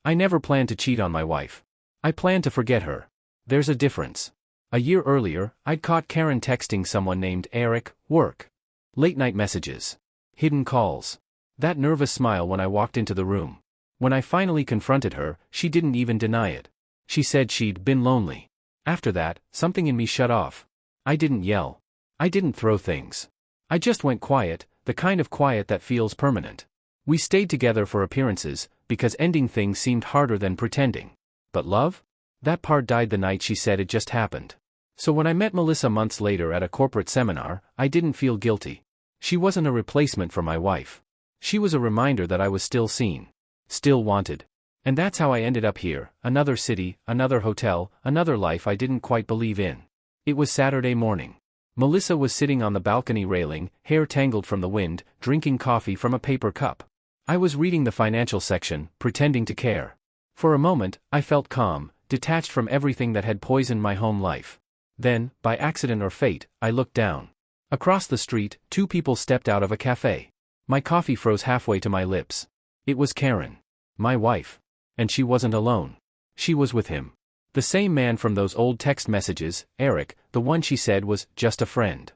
I never planned to cheat on my wife. I planned to forget her. There's a difference. A year earlier, I'd caught Karen texting someone named Eric, work. Late-night messages. Hidden calls. That nervous smile when I walked into the room. When I finally confronted her, she didn't even deny it. She said she'd been lonely. After that, something in me shut off. I didn't yell. I didn't throw things. I just went quiet, the kind of quiet that feels permanent. We stayed together for appearances, because ending things seemed harder than pretending. But love? That part died the night she said it just happened. So when I met Melissa months later at a corporate seminar, I didn't feel guilty. She wasn't a replacement for my wife. She was a reminder that I was still seen. Still wanted. And that's how I ended up here, another city, another hotel, another life I didn't quite believe in. It was Saturday morning. Melissa was sitting on the balcony railing, hair tangled from the wind, drinking coffee from a paper cup. I was reading the financial section, pretending to care. For a moment, I felt calm, detached from everything that had poisoned my home life. Then, by accident or fate, I looked down. Across the street, two people stepped out of a cafe. My coffee froze halfway to my lips. It was Karen. My wife. And she wasn't alone. She was with him. The same man from those old text messages, Eric, the one she said was just a friend.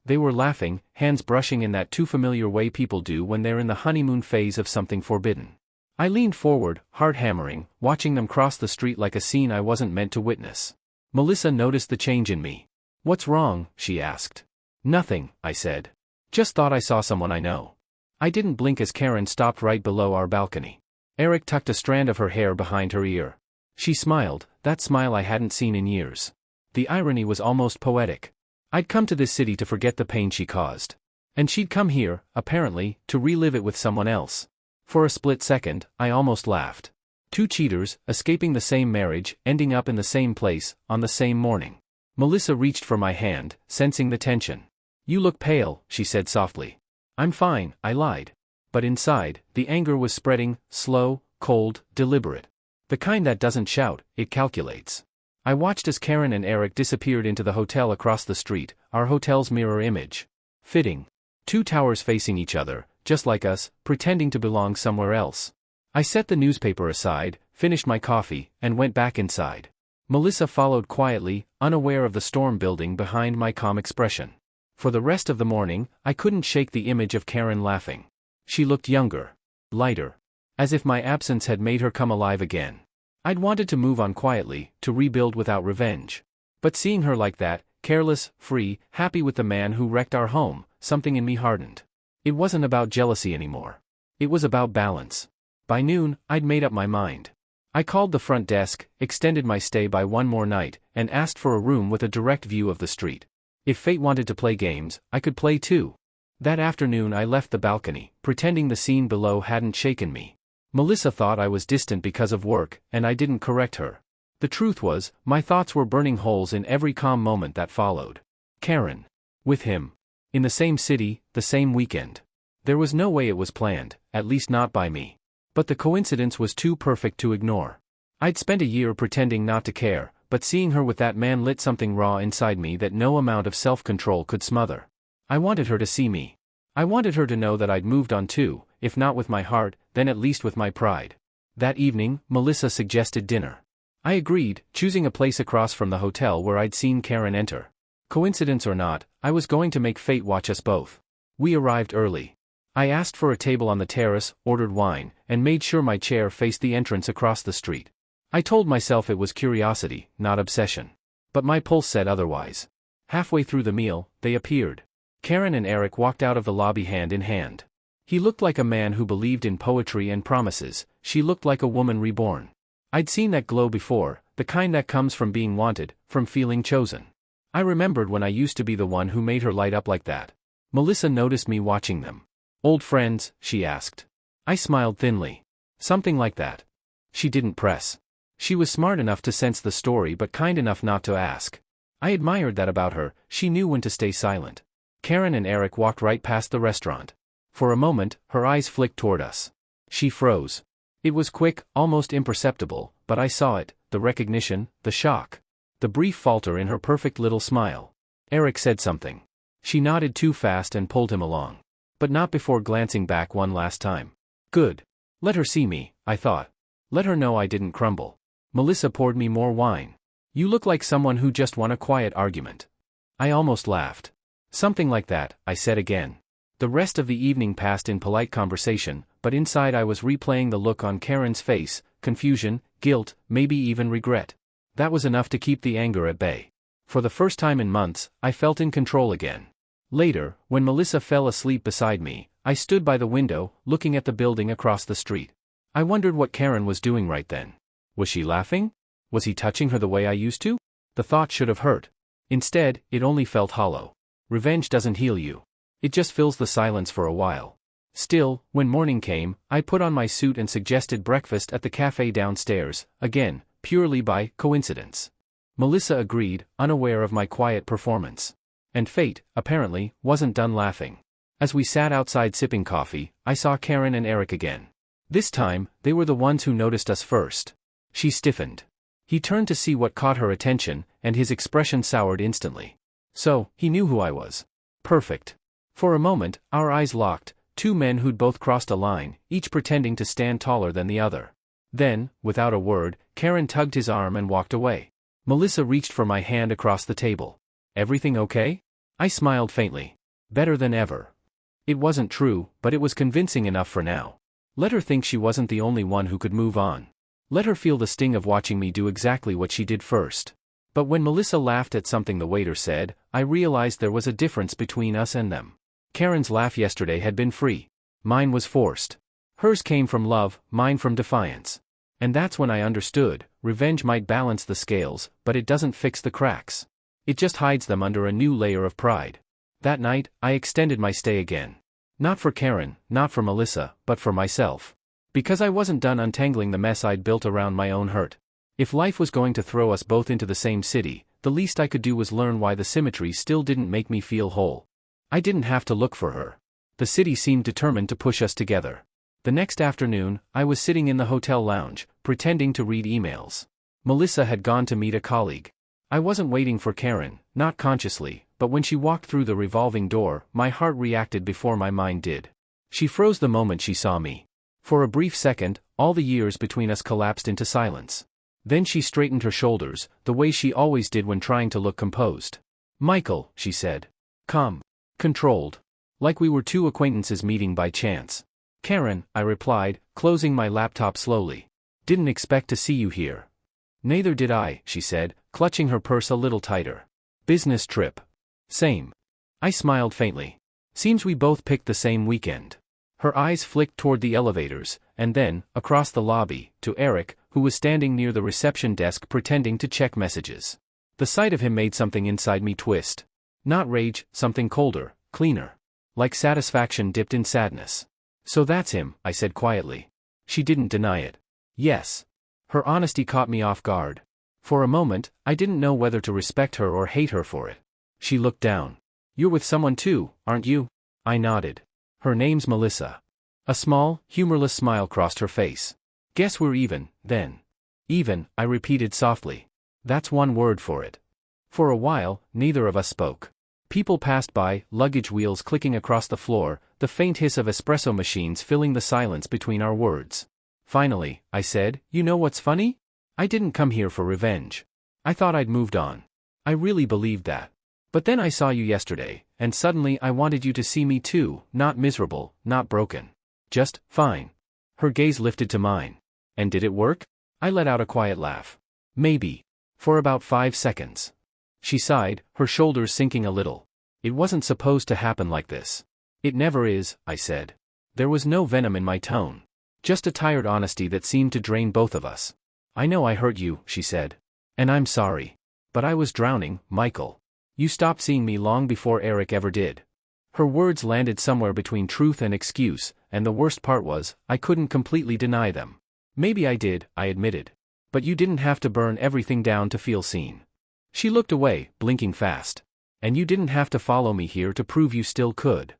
They were laughing, hands brushing in that too familiar way people do when they're in the honeymoon phase of something forbidden. I leaned forward, heart hammering, watching them cross the street like a scene I wasn't meant to witness. Melissa noticed the change in me. "What's wrong?" she asked. "Nothing," I said. "Just thought I saw someone I know." I didn't blink as Karen stopped right below our balcony. Eric tucked a strand of her hair behind her ear. She smiled, that smile I hadn't seen in years. The irony was almost poetic. I'd come to this city to forget the pain she caused. And she'd come here, apparently, to relive it with someone else. For a split second, I almost laughed. Two cheaters, escaping the same marriage, ending up in the same place, on the same morning. Melissa reached for my hand, sensing the tension. "You look pale," she said softly. "I'm fine," I lied. But inside, the anger was spreading, slow, cold, deliberate. The kind that doesn't shout, it calculates. I watched as Karen and Eric disappeared into the hotel across the street, our hotel's mirror image. Fitting. Two towers facing each other, just like us, pretending to belong somewhere else. I set the newspaper aside, finished my coffee, and went back inside. Melissa followed quietly, unaware of the storm building behind my calm expression. For the rest of the morning, I couldn't shake the image of Karen laughing. She looked younger. Lighter. As if my absence had made her come alive again. I'd wanted to move on quietly, to rebuild without revenge. But seeing her like that, careless, free, happy with the man who wrecked our home, something in me hardened. It wasn't about jealousy anymore. It was about balance. By noon, I'd made up my mind. I called the front desk, extended my stay by one more night, and asked for a room with a direct view of the street. If fate wanted to play games, I could play too. That afternoon I left the balcony, pretending the scene below hadn't shaken me. Melissa thought I was distant because of work, and I didn't correct her. The truth was, my thoughts were burning holes in every calm moment that followed. Karen. With him. In the same city, the same weekend. There was no way it was planned, at least not by me. But the coincidence was too perfect to ignore. I'd spent a year pretending not to care, but seeing her with that man lit something raw inside me that no amount of self-control could smother. I wanted her to see me. I wanted her to know that I'd moved on too, if not with my heart, then at least with my pride. That evening, Melissa suggested dinner. I agreed, choosing a place across from the hotel where I'd seen Karen enter. Coincidence or not, I was going to make fate watch us both. We arrived early. I asked for a table on the terrace, ordered wine, and made sure my chair faced the entrance across the street. I told myself it was curiosity, not obsession. But my pulse said otherwise. Halfway through the meal, they appeared. Karen and Eric walked out of the lobby hand in hand. He looked like a man who believed in poetry and promises, she looked like a woman reborn. I'd seen that glow before, the kind that comes from being wanted, from feeling chosen. I remembered when I used to be the one who made her light up like that. Melissa noticed me watching them. "Old friends?" she asked. I smiled thinly. "Something like that." She didn't press. She was smart enough to sense the story but kind enough not to ask. I admired that about her, she knew when to stay silent. Karen and Eric walked right past the restaurant. For a moment, her eyes flicked toward us. She froze. It was quick, almost imperceptible, but I saw it, the recognition, the shock. The brief falter in her perfect little smile. Eric said something. She nodded too fast and pulled him along. But not before glancing back one last time. Good. Let her see me, I thought. Let her know I didn't crumble. Melissa poured me more wine. You look like someone who just won a quiet argument. I almost laughed. Something like that, I said again. The rest of the evening passed in polite conversation, but inside I was replaying the look on Karen's face, confusion, guilt, maybe even regret. That was enough to keep the anger at bay. For the first time in months, I felt in control again. Later, when Melissa fell asleep beside me, I stood by the window, looking at the building across the street. I wondered what Karen was doing right then. Was she laughing? Was he touching her the way I used to? The thought should have hurt. Instead, it only felt hollow. Revenge doesn't heal you. It just fills the silence for a while. Still, when morning came, I put on my suit and suggested breakfast at the cafe downstairs, again, purely by coincidence. Melissa agreed, unaware of my quiet performance. And fate, apparently, wasn't done laughing. As we sat outside sipping coffee, I saw Karen and Eric again. This time, they were the ones who noticed us first. She stiffened. He turned to see what caught her attention, and his expression soured instantly. So, he knew who I was. Perfect. For a moment, our eyes locked, two men who'd both crossed a line, each pretending to stand taller than the other. Then, without a word, Karen tugged his arm and walked away. Melissa reached for my hand across the table. Everything okay? I smiled faintly. Better than ever. It wasn't true, but it was convincing enough for now. Let her think she wasn't the only one who could move on. Let her feel the sting of watching me do exactly what she did first. But when Melissa laughed at something the waiter said, I realized there was a difference between us and them. Karen's laugh yesterday had been free. Mine was forced. Hers came from love, mine from defiance. And that's when I understood, revenge might balance the scales, but it doesn't fix the cracks. It just hides them under a new layer of pride. That night, I extended my stay again. Not for Karen, not for Melissa, but for myself. Because I wasn't done untangling the mess I'd built around my own hurt. If life was going to throw us both into the same city, the least I could do was learn why the symmetry still didn't make me feel whole. I didn't have to look for her. The city seemed determined to push us together. The next afternoon, I was sitting in the hotel lounge, pretending to read emails. Melissa had gone to meet a colleague. I wasn't waiting for Karen, not consciously, but when she walked through the revolving door, my heart reacted before my mind did. She froze the moment she saw me. For a brief second, all the years between us collapsed into silence. Then she straightened her shoulders, the way she always did when trying to look composed. Michael, she said. Calm. Controlled. Like we were two acquaintances meeting by chance. Karen, I replied, closing my laptop slowly. Didn't expect to see you here. Neither did I, she said, clutching her purse a little tighter. Business trip. Same. I smiled faintly. Seems we both picked the same weekend. Her eyes flicked toward the elevators, and then, across the lobby, to Eric, who was standing near the reception desk pretending to check messages. The sight of him made something inside me twist. Not rage, something colder, cleaner. Like satisfaction dipped in sadness. So that's him, I said quietly. She didn't deny it. Yes. Her honesty caught me off guard. For a moment, I didn't know whether to respect her or hate her for it. She looked down. You're with someone too, aren't you? I nodded. Her name's Melissa. A small, humorless smile crossed her face. Guess we're even, then. Even, I repeated softly. That's one word for it. For a while, neither of us spoke. People passed by, luggage wheels clicking across the floor, the faint hiss of espresso machines filling the silence between our words. Finally, I said, you know what's funny? I didn't come here for revenge. I thought I'd moved on. I really believed that. But then I saw you yesterday, and suddenly I wanted you to see me too, not miserable, not broken. Just, fine. Her gaze lifted to mine. And did it work? I let out a quiet laugh. Maybe. For about 5 seconds. She sighed, her shoulders sinking a little. It wasn't supposed to happen like this. It never is, I said. There was no venom in my tone. Just a tired honesty that seemed to drain both of us. I know I hurt you, she said. And I'm sorry. But I was drowning, Michael. You stopped seeing me long before Eric ever did. Her words landed somewhere between truth and excuse, and the worst part was, I couldn't completely deny them. Maybe I did, I admitted. But you didn't have to burn everything down to feel seen. She looked away, blinking fast. And you didn't have to follow me here to prove you still could.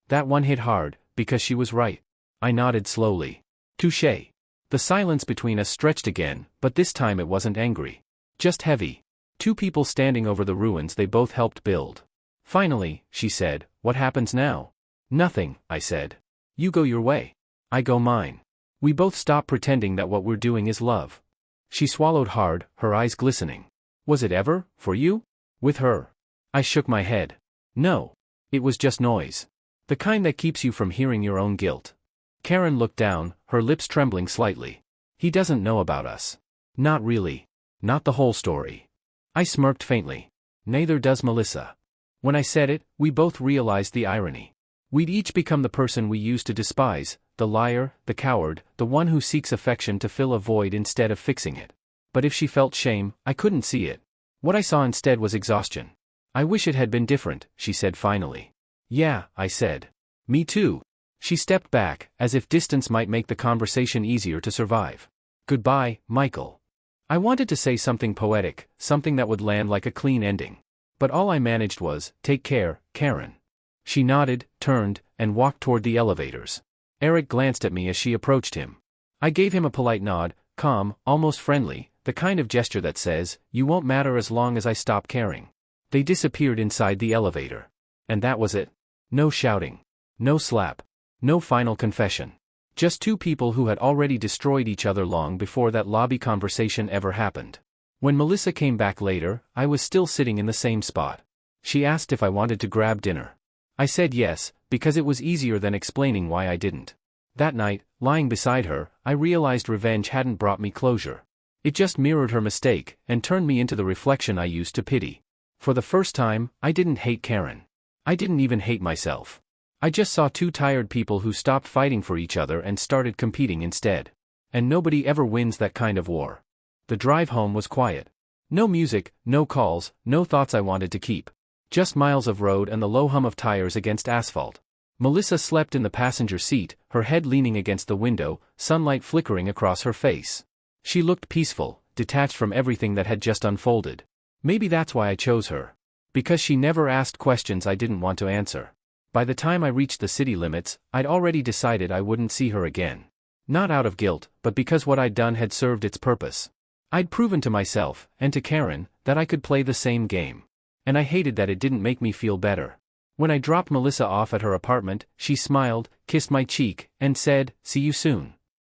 That one hit hard, because she was right. I nodded slowly. Touché. The silence between us stretched again, but this time it wasn't angry. Just heavy. Two people standing over the ruins they both helped build. Finally, she said, what happens now? Nothing, I said. You go your way. I go mine. We both stop pretending that what we're doing is love. She swallowed hard, her eyes glistening. Was it ever, for you? With her? I shook my head. No. It was just noise. The kind that keeps you from hearing your own guilt. Karen looked down, her lips trembling slightly. He doesn't know about us. Not really. Not the whole story. I smirked faintly. Neither does Melissa. When I said it, we both realized the irony. We'd each become the person we used to despise, the liar, the coward, the one who seeks affection to fill a void instead of fixing it. But if she felt shame, I couldn't see it. What I saw instead was exhaustion. I wish it had been different, she said finally. Yeah, I said. Me too. She stepped back, as if distance might make the conversation easier to survive. Goodbye, Michael. I wanted to say something poetic, something that would land like a clean ending. But all I managed was, take care, Karen. She nodded, turned, and walked toward the elevators. Eric glanced at me as she approached him. I gave him a polite nod, calm, almost friendly, the kind of gesture that says, you won't matter as long as I stop caring. They disappeared inside the elevator. And that was it. No shouting. No slap. No final confession. Just two people who had already destroyed each other long before that lobby conversation ever happened. When Melissa came back later, I was still sitting in the same spot. She asked if I wanted to grab dinner. I said yes, because it was easier than explaining why I didn't. That night, lying beside her, I realized revenge hadn't brought me closure. It just mirrored her mistake, and turned me into the reflection I used to pity. For the first time, I didn't hate Karen. I didn't even hate myself. I just saw two tired people who stopped fighting for each other and started competing instead. And nobody ever wins that kind of war. The drive home was quiet. No music, no calls, no thoughts I wanted to keep. Just miles of road and the low hum of tires against asphalt. Melissa slept in the passenger seat, her head leaning against the window, sunlight flickering across her face. She looked peaceful, detached from everything that had just unfolded. Maybe that's why I chose her. Because she never asked questions I didn't want to answer. By the time I reached the city limits, I'd already decided I wouldn't see her again. Not out of guilt, but because what I'd done had served its purpose. I'd proven to myself, and to Karen, that I could play the same game. And I hated that it didn't make me feel better. When I dropped Melissa off at her apartment, she smiled, kissed my cheek, and said, "See you soon."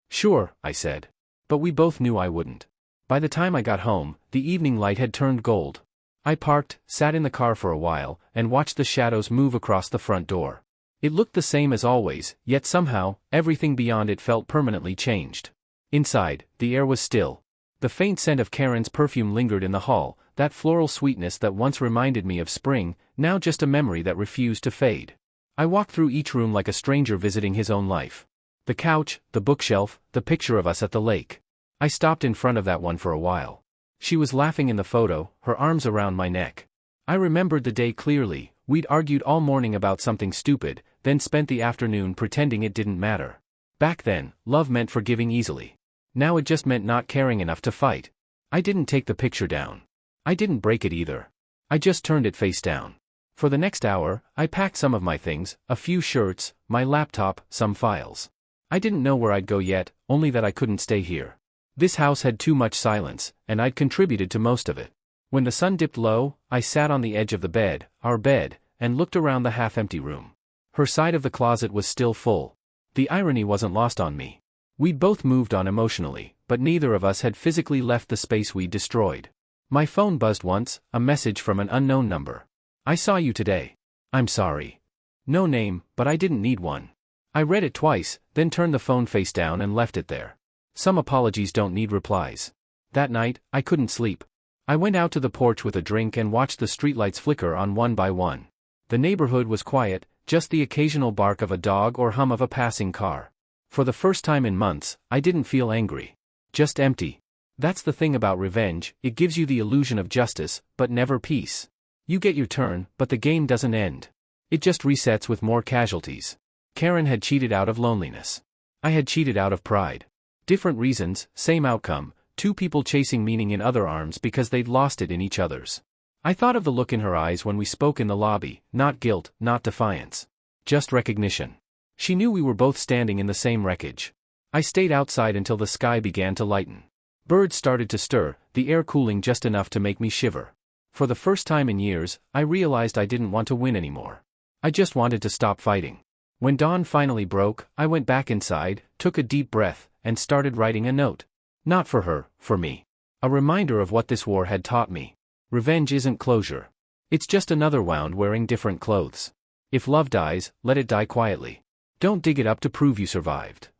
"Sure," I said. But we both knew I wouldn't. By the time I got home, the evening light had turned gold. I parked, sat in the car for a while, and watched the shadows move across the front door. It looked the same as always, yet somehow, everything beyond it felt permanently changed. Inside, the air was still. The faint scent of Karen's perfume lingered in the hall, that floral sweetness that once reminded me of spring, now just a memory that refused to fade. I walked through each room like a stranger visiting his own life. The couch, the bookshelf, the picture of us at the lake. I stopped in front of that one for a while. She was laughing in the photo, her arms around my neck. I remembered the day clearly. We'd argued all morning about something stupid, then spent the afternoon pretending it didn't matter. Back then, love meant forgiving easily. Now it just meant not caring enough to fight. I didn't take the picture down. I didn't break it either. I just turned it face down. For the next hour, I packed some of my things, a few shirts, my laptop, some files. I didn't know where I'd go yet, only that I couldn't stay here. This house had too much silence, and I'd contributed to most of it. When the sun dipped low, I sat on the edge of the bed, our bed, and looked around the half-empty room. Her side of the closet was still full. The irony wasn't lost on me. We'd both moved on emotionally, but neither of us had physically left the space we'd destroyed. My phone buzzed once, a message from an unknown number. "I saw you today. I'm sorry." No name, but I didn't need one. I read it twice, then turned the phone face down and left it there. Some apologies don't need replies. That night, I couldn't sleep. I went out to the porch with a drink and watched the streetlights flicker on one by one. The neighborhood was quiet, just the occasional bark of a dog or hum of a passing car. For the first time in months, I didn't feel angry. Just empty. That's the thing about revenge, it gives you the illusion of justice, but never peace. You get your turn, but the game doesn't end. It just resets with more casualties. Karen had cheated out of loneliness. I had cheated out of pride. Different reasons, same outcome, two people chasing meaning in other arms because they'd lost it in each other's. I thought of the look in her eyes when we spoke in the lobby, not guilt, not defiance. Just recognition. She knew we were both standing in the same wreckage. I stayed outside until the sky began to lighten. Birds started to stir, the air cooling just enough to make me shiver. For the first time in years, I realized I didn't want to win anymore. I just wanted to stop fighting. When dawn finally broke, I went back inside, took a deep breath, and started writing a note. Not for her, for me. A reminder of what this war had taught me. Revenge isn't closure. It's just another wound wearing different clothes. If love dies, let it die quietly. Don't dig it up to prove you survived.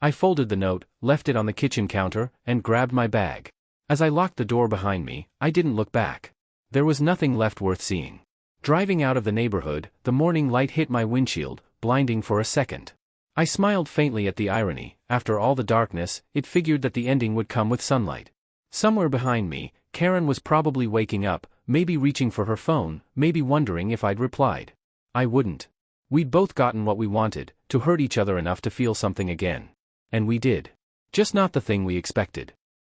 I folded the note, left it on the kitchen counter, and grabbed my bag. As I locked the door behind me, I didn't look back. There was nothing left worth seeing. Driving out of the neighborhood, the morning light hit my windshield, blinding for a second. I smiled faintly at the irony. After all the darkness, it figured that the ending would come with sunlight. Somewhere behind me, Karen was probably waking up, maybe reaching for her phone, maybe wondering if I'd replied. I wouldn't. We'd both gotten what we wanted, to hurt each other enough to feel something again. And we did. Just not the thing we expected.